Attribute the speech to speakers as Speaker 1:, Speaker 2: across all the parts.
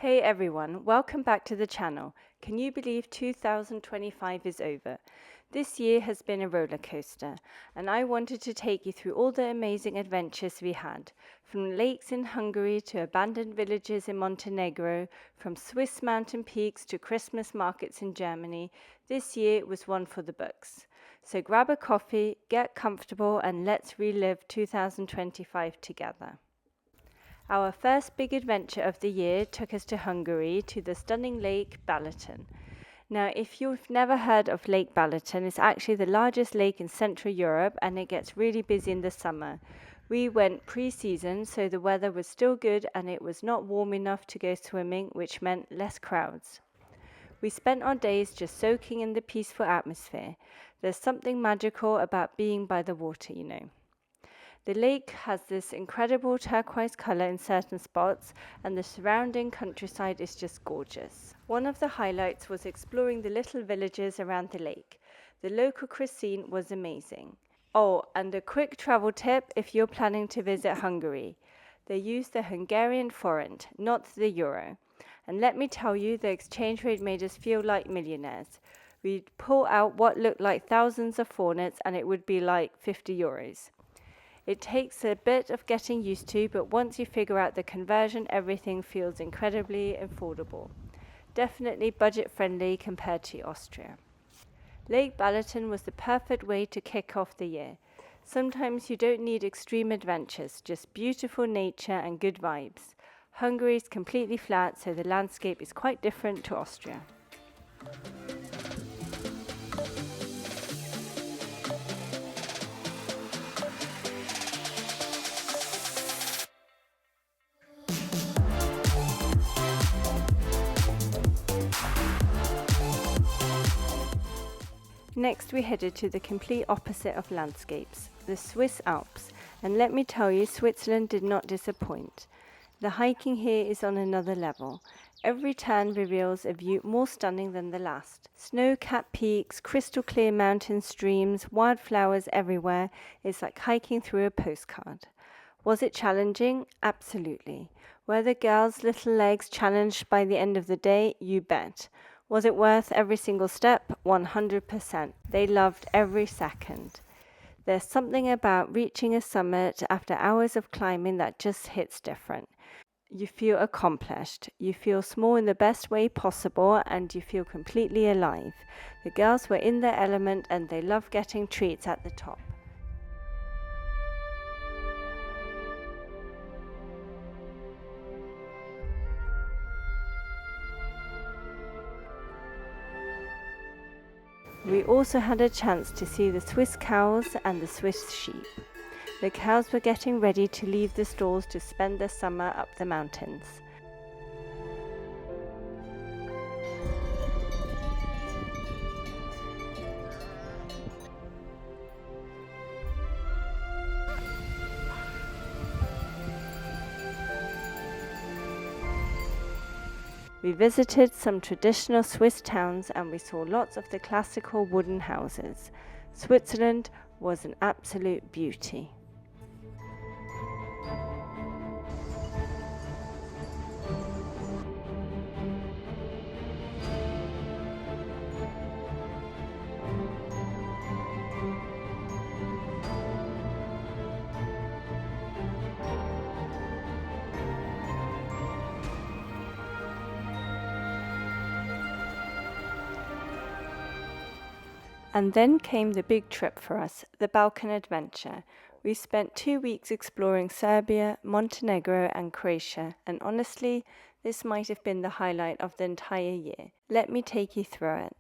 Speaker 1: Hey everyone, welcome back to the channel. Can you believe 2025 is over? This year has been a roller coaster, and I wanted to take you through all the amazing adventures we had. From lakes in Hungary to abandoned villages in Montenegro, from Swiss mountain peaks to Christmas markets in Germany, this year was one for the books. So grab a coffee, get comfortable, and let's relive 2025 together. Our first big adventure of the year took us to Hungary to the stunning Lake Balaton. Now, if you've never heard of Lake Balaton, it's actually the largest lake in Central Europe and it gets really busy in the summer. We went pre-season, so the weather was still good and it was not warm enough to go swimming, which meant less crowds. We spent our days just soaking in the peaceful atmosphere. There's something magical about being by the water, you know. The lake has this incredible turquoise color in certain spots, and the surrounding countryside is just gorgeous. One of the highlights was exploring the little villages around the lake. The local cuisine was amazing. Oh, and a quick travel tip if you're planning to visit Hungary. They use the Hungarian forint, not the euro. And let me tell you, the exchange rate made us feel like millionaires. We'd pull out what looked like thousands of forints and it would be like 50 euros. It takes a bit of getting used to, but once you figure out the conversion, everything feels incredibly affordable. Definitely budget friendly compared to Austria. Lake Balaton was the perfect way to kick off the year. Sometimes you don't need extreme adventures, just beautiful nature and good vibes. Hungary is completely flat, so the landscape is quite different to Austria. Next we headed to the complete opposite of landscapes, the Swiss Alps, and let me tell you, Switzerland did not disappoint. The hiking here is on another level. Every turn reveals a view more stunning than the last. Snow-capped peaks, crystal clear mountain streams, wildflowers everywhere. It's like hiking through a postcard. Was it challenging? Absolutely. Were the girls' little legs challenged by the end of the day? You bet. Was it worth every single step? 100%. They loved every second. There's something about reaching a summit after hours of climbing that just hits different. You feel accomplished. You feel small in the best way possible and you feel completely alive. The girls were in their element and they loved getting treats at the top. We also had a chance to see the Swiss cows and the Swiss sheep. The cows were getting ready to leave the stalls to spend the summer up the mountains. We visited some traditional Swiss towns and we saw lots of the classical wooden houses. Switzerland was an absolute beauty. And then came the big trip for us, the Balkan adventure. We spent 2 weeks exploring Serbia, Montenegro and Croatia, and honestly, this might have been the highlight of the entire year. Let me take you through it.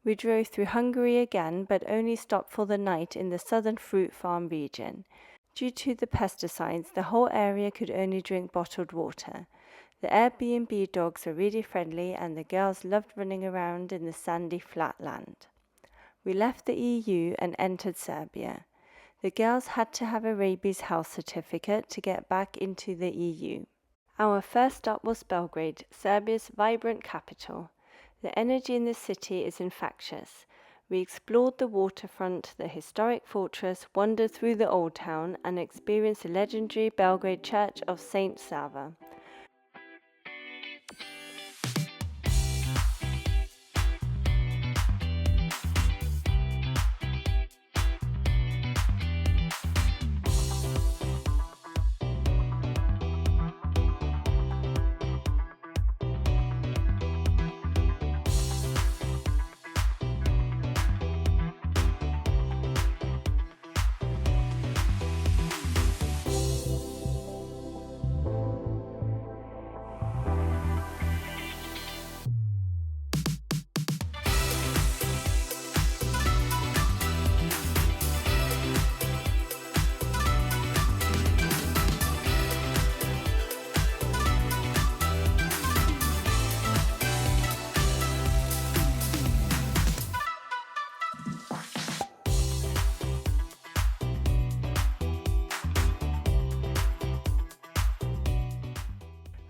Speaker 1: We drove through Hungary again, but only stopped for the night in the southern fruit farm region. Due to the pesticides, the whole area could only drink bottled water. The Airbnb dogs were really friendly and the girls loved running around in the sandy flat land. We left the EU and entered Serbia. The girls had to have a rabies health certificate to get back into the EU. Our first stop was Belgrade, Serbia's vibrant capital. The energy in the city is infectious. We explored the waterfront, the historic fortress, wandered through the old town, and experienced the legendary Belgrade church of Saint Sava.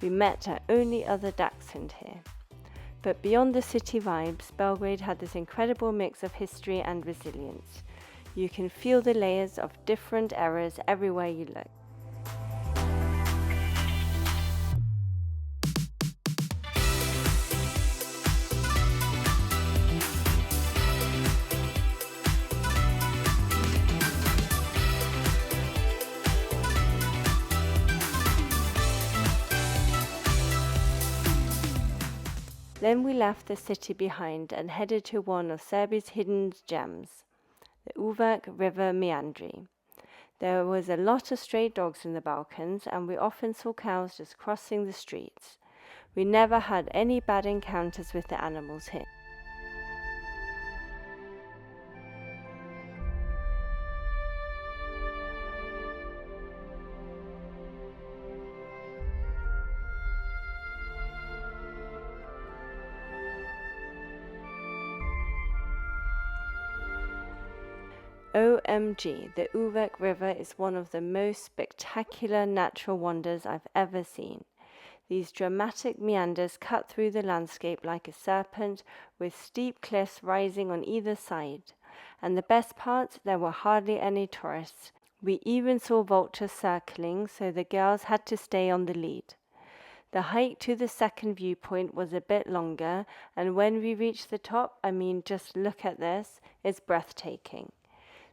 Speaker 1: We met our only other Dachshund here. But beyond the city vibes, Belgrade had this incredible mix of history and resilience. You can feel the layers of different eras everywhere you look. Then we left the city behind and headed to one of Serbia's hidden gems, the Uvac river meandering. There was a lot of stray dogs in the Balkans, and we often saw cows just crossing the streets. We never had any bad encounters with the animals here. OMG, the Uvac River is one of the most spectacular natural wonders I've ever seen. These dramatic meanders cut through the landscape like a serpent, with steep cliffs rising on either side. And the best part, there were hardly any tourists. We even saw vultures circling, so the girls had to stay on the lead. The hike to the second viewpoint was a bit longer, and when we reached the top, just look at this, it's breathtaking.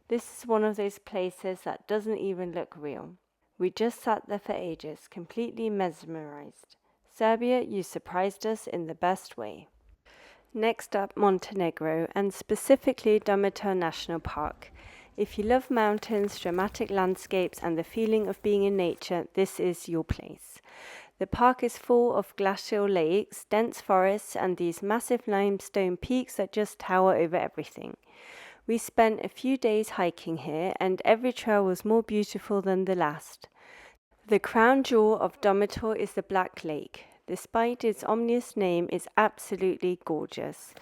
Speaker 1: This is one of those places that doesn't even look real. We just sat there for ages, completely mesmerized. Serbia, you surprised us in the best way. Next up, Montenegro, and specifically Durmitor National Park. If you love mountains, dramatic landscapes, and the feeling of being in nature, this is your place. The park is full of glacial lakes, dense forests, and these massive limestone peaks that just tower over everything. We spent a few days hiking here, and every trail was more beautiful than the last. The crown jewel of Durmitor is the Black Lake. Despite its ominous name, it's absolutely gorgeous.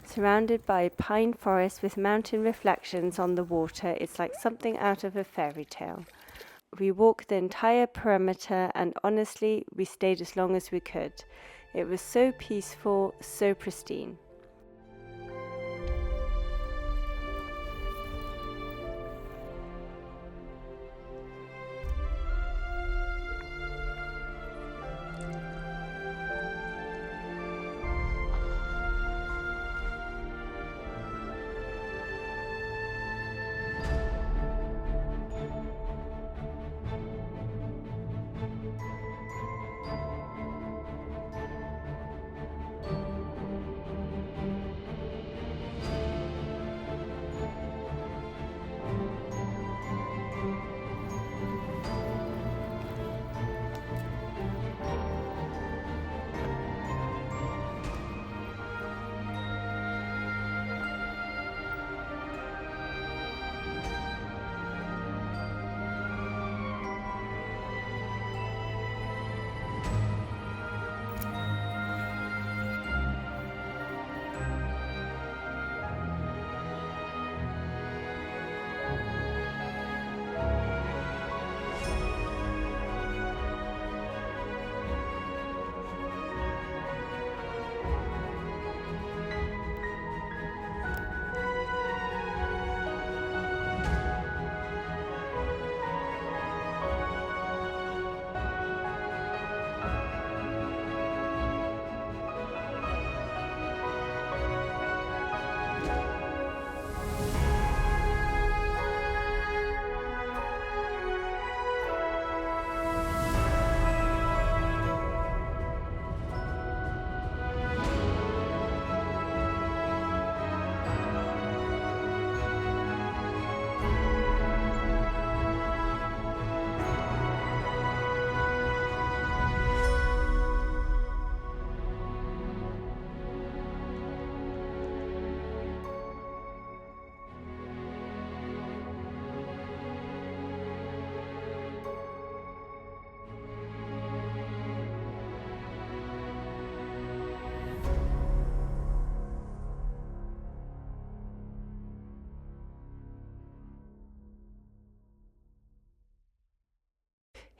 Speaker 1: Surrounded by pine forests with mountain reflections on the water, it's like something out of a fairy tale. We walked the entire perimeter, and honestly, we stayed as long as we could. It was so peaceful, so pristine.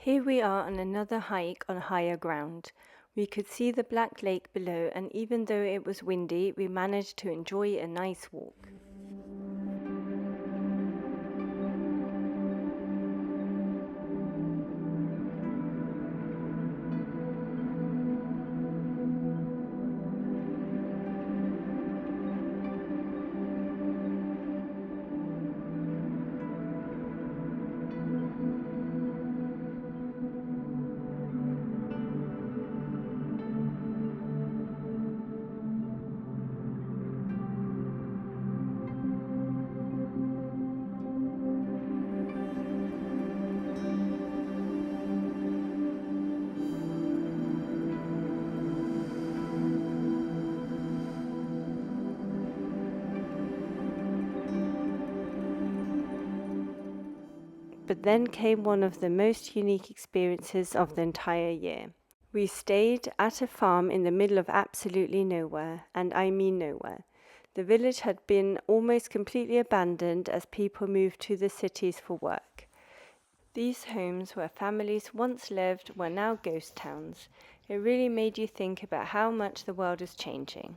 Speaker 1: Here we are on another hike on higher ground. We could see the Black Lake below, and even though it was windy, we managed to enjoy a nice walk. But then came one of the most unique experiences of the entire year. We stayed at a farm in the middle of absolutely nowhere, and I mean nowhere. The village had been almost completely abandoned as people moved to the cities for work. These homes where families once lived were now ghost towns. It really made you think about how much the world is changing.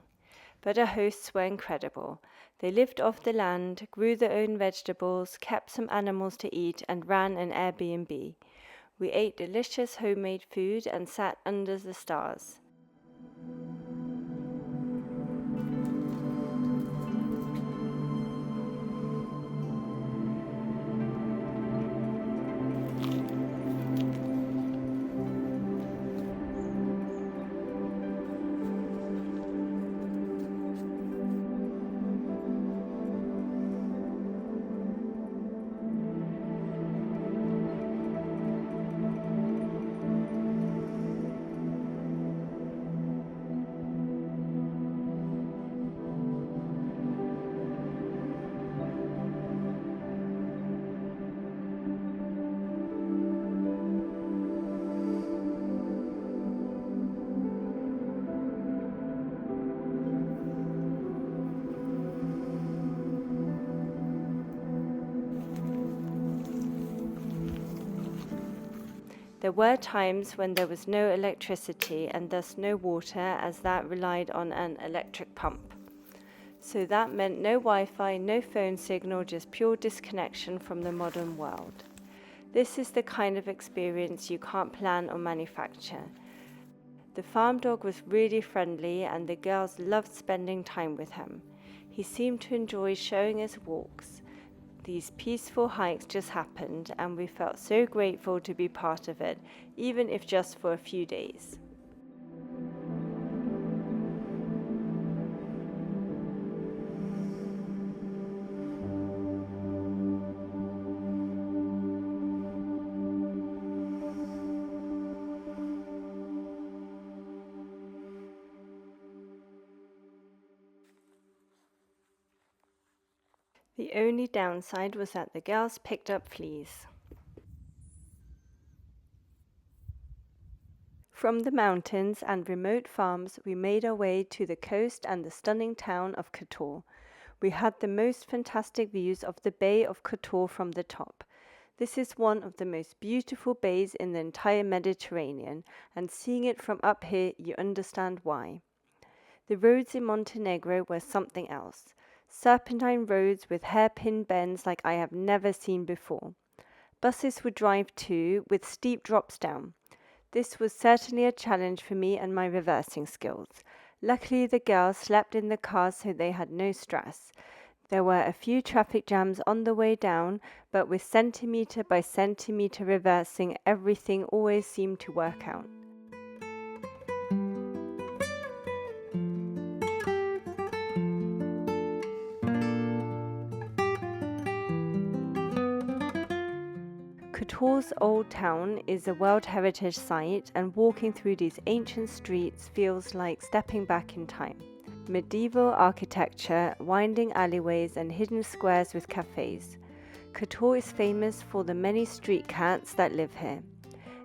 Speaker 1: But our hosts were incredible. They lived off the land, grew their own vegetables, kept some animals to eat, and ran an Airbnb. We ate delicious homemade food and sat under the stars. There were times when there was no electricity and thus no water, as that relied on an electric pump. So that meant no Wi-Fi, no phone signal, just pure disconnection from the modern world. This is the kind of experience you can't plan or manufacture. The farm dog was really friendly and the girls loved spending time with him. He seemed to enjoy showing us walks. These peaceful hikes just happened, and we felt so grateful to be part of it, even if just for a few days. The only downside was that the girls picked up fleas. From the mountains and remote farms, we made our way to the coast and the stunning town of Kotor. We had the most fantastic views of the Bay of Kotor from the top. This is one of the most beautiful bays in the entire Mediterranean, and seeing it from up here, you understand why. The roads in Montenegro were something else. Serpentine roads with hairpin bends like I have never seen before. Buses would drive too, with steep drops down. This was certainly a challenge for me and my reversing skills. Luckily, the girls slept in the cars, so they had no stress. There were a few traffic jams on the way down, but with centimetre by centimetre reversing, everything always seemed to work out. Kotor's old town is a World Heritage Site, and walking through these ancient streets feels like stepping back in time. Medieval architecture, winding alleyways and hidden squares with cafes. Kotor is famous for the many street cats that live here.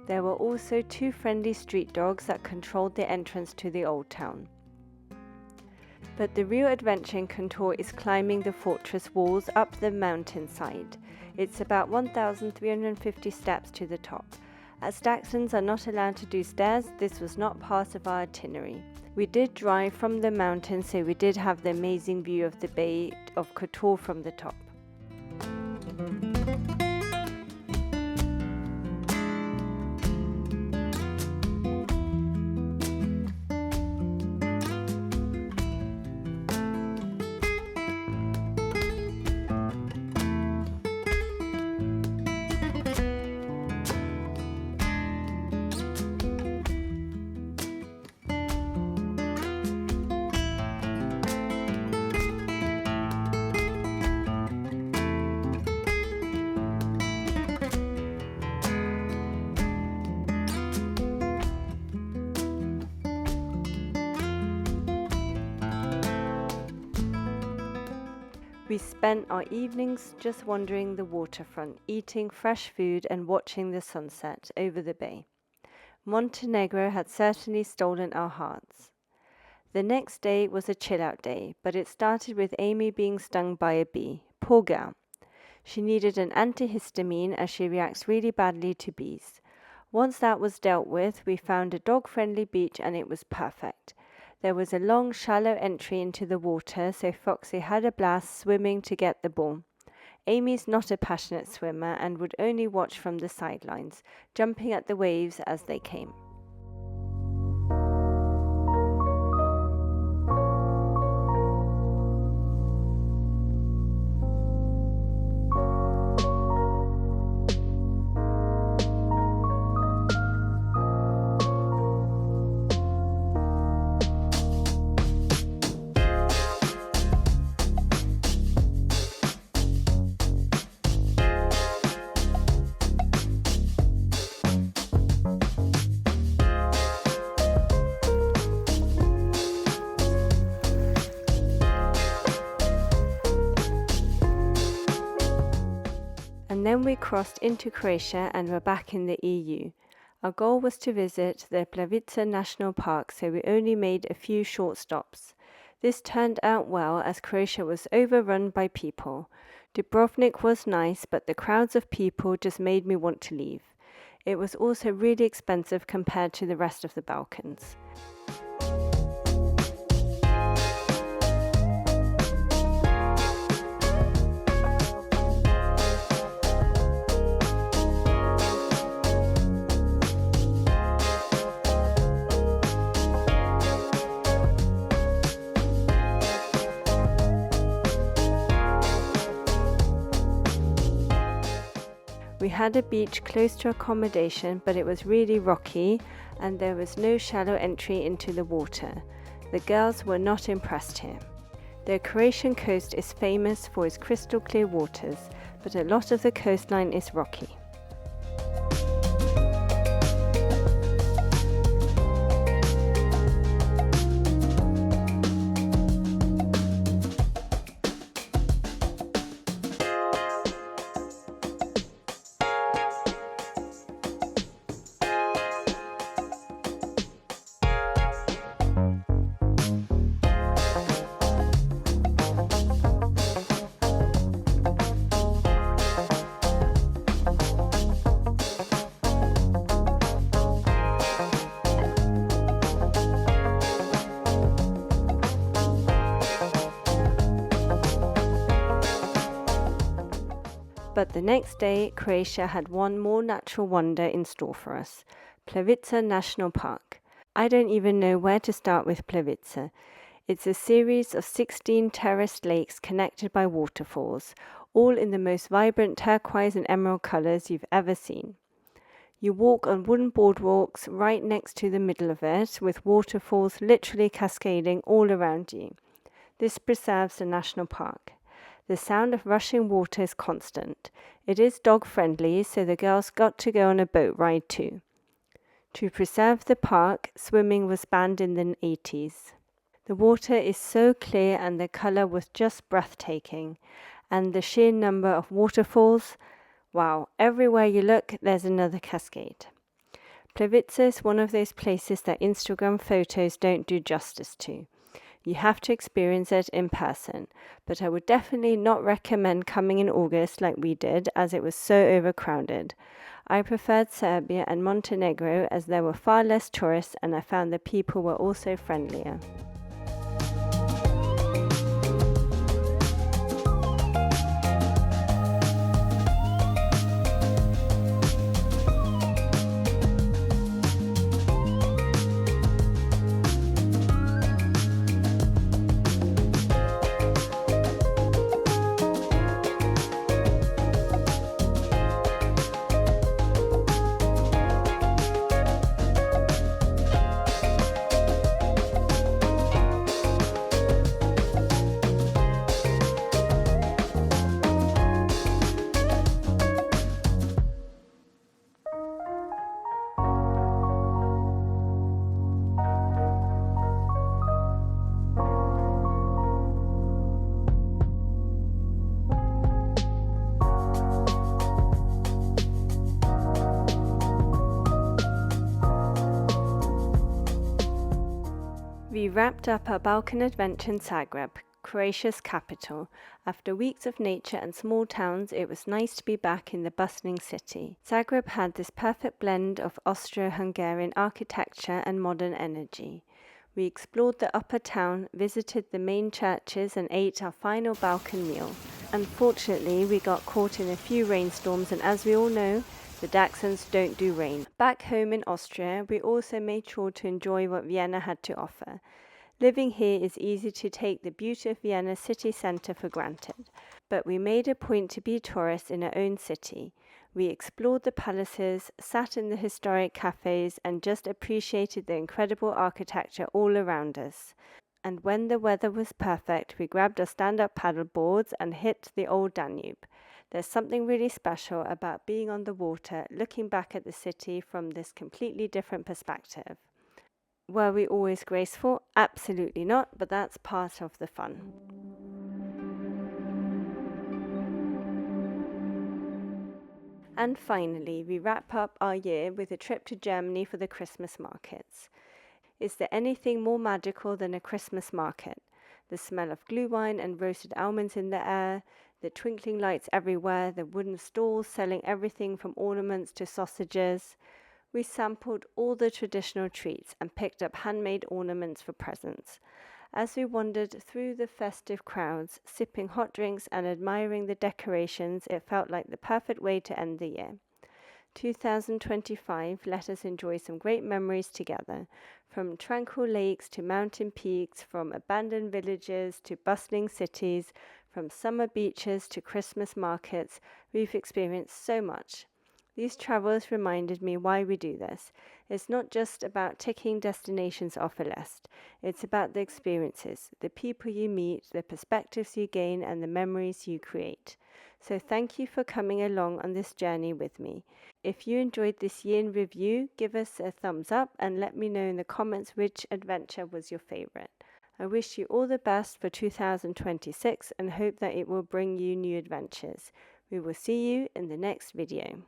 Speaker 1: There were also 2 friendly street dogs that controlled the entrance to the old town. But the real adventure in Kotor is climbing the fortress walls up the mountainside. It's about 1,350 steps to the top. As Dachshunds are not allowed to do stairs, this was not part of our itinerary. We did drive from the mountains, so we did have the amazing view of the Bay of Kotor from the top. We spent our evenings just wandering the waterfront, eating fresh food and watching the sunset over the bay. Montenegro had certainly stolen our hearts. The next day was a chill-out day, but it started with Amy being stung by a bee. Poor girl. She needed an antihistamine as she reacts really badly to bees. Once that was dealt with, we found a dog-friendly beach and it was perfect. There was a long, shallow entry into the water, so Foxy had a blast swimming to get the ball. Amy's not a passionate swimmer and would only watch from the sidelines, jumping at the waves as they came. And then we crossed into Croatia and were back in the EU. Our goal was to visit the Plitvice National Park, so we only made a few short stops. This turned out well as Croatia was overrun by people. Dubrovnik was nice, but the crowds of people just made me want to leave. It was also really expensive compared to the rest of the Balkans. We had a beach close to accommodation, but it was really rocky and there was no shallow entry into the water. The girls were not impressed here. The Croatian coast is famous for its crystal clear waters, but a lot of the coastline is rocky. But the next day, Croatia had one more natural wonder in store for us, Plitvice National Park. I don't even know where to start with Plitvice. It's a series of 16 terraced lakes connected by waterfalls, all in the most vibrant turquoise and emerald colors you've ever seen. You walk on wooden boardwalks right next to the middle of it, with waterfalls literally cascading all around you. This preserves the national park. The sound of rushing water is constant. It is dog-friendly, so the girls got to go on a boat ride too. To preserve the park, swimming was banned in the 80s. The water is so clear and the color was just breathtaking. And the sheer number of waterfalls, wow, everywhere you look, there's another cascade. Plitvice is one of those places that Instagram photos don't do justice to. You have to experience it in person, but I would definitely not recommend coming in August like we did, as it was so overcrowded. I preferred Serbia and Montenegro as there were far less tourists and I found the people were also friendlier. We wrapped up our Balkan adventure in Zagreb, Croatia's capital. After weeks of nature and small towns, it was nice to be back in the bustling city. Zagreb had this perfect blend of Austro-Hungarian architecture and modern energy. We explored the upper town, visited the main churches and ate our final Balkan meal. Unfortunately, we got caught in a few rainstorms and as we all know, the Dachshunds don't do rain. Back home in Austria, we also made sure to enjoy what Vienna had to offer. Living here is easy to take the beauty of Vienna city centre for granted, but we made a point to be tourists in our own city. We explored the palaces, sat in the historic cafes, and just appreciated the incredible architecture all around us. And when the weather was perfect, we grabbed our stand-up paddle boards and hit the old Danube. There's something really special about being on the water, looking back at the city from this completely different perspective. Were we always graceful? Absolutely not, but that's part of the fun. And finally, we wrap up our year with a trip to Germany for the Christmas markets. Is there anything more magical than a Christmas market? The smell of glühwein and roasted almonds in the air, the twinkling lights everywhere, the wooden stalls selling everything from ornaments to sausages. We sampled all the traditional treats and picked up handmade ornaments for presents. As we wandered through the festive crowds, sipping hot drinks and admiring the decorations, it felt like the perfect way to end the year. 2025, let us enjoy some great memories together. From tranquil lakes to mountain peaks, from abandoned villages to bustling cities, from summer beaches to Christmas markets, we've experienced so much. These travels reminded me why we do this. It's not just about ticking destinations off a list. It's about the experiences, the people you meet, the perspectives you gain, and the memories you create. So thank you for coming along on this journey with me. If you enjoyed this year in review, give us a thumbs up and let me know in the comments which adventure was your favorite. I wish you all the best for 2026 and hope that it will bring you new adventures. We will see you in the next video.